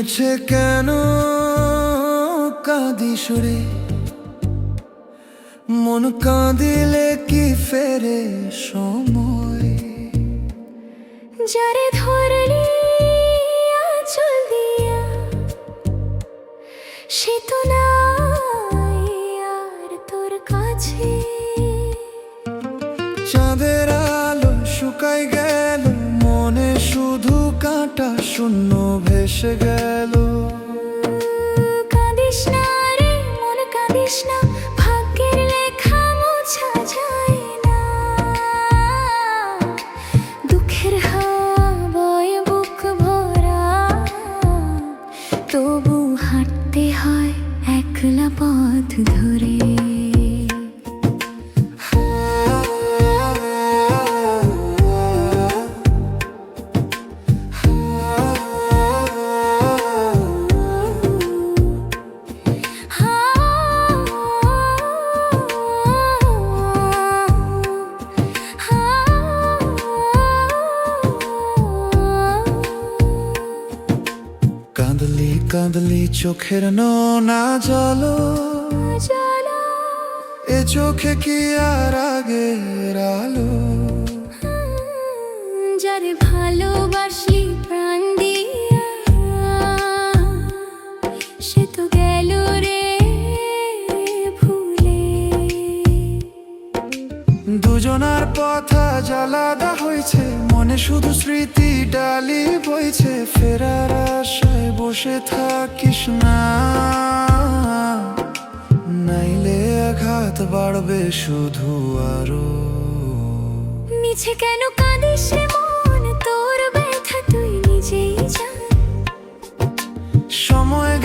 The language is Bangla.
মিছে কেন কাঁদিস রে, মন কাঁদিলে কি ফেরে সময়? যারে ধরলি আঁচল দিয়া, সে তো নাই আর তোর কাছে। চাঁদের আলো শুকাই গেল, মনে শুধু কাঁটা শূন্য ভেসে গেল। কাঁদিস না রে মন, কাঁদিস না, ভাগ্যের লেখা মোছা যায় না। দুঃখের হাওয়া বয়ে বুক ভরা, তবু হাঁটতে হয় একলা পথ ধরে। কাঁদলি কাঁদলি চোখের নোনা জলো, এ চোখে কি আর আগের আলো? যারে ভালোবাসি প্রাণ দিয়া, সে তো গেল রে ভুলে। দুজনার পথা আলাদা হয়েছে, মনে শুধু স্মৃতি ডালি বইছে। ফেরার আশায় বসে থাকিস না, নাইলে আঘাত বাড়বে শুধু আরো। মিছে কেন কাঁদিস রে মন, তোর ব্যথা তুই নিজেই জান। সময়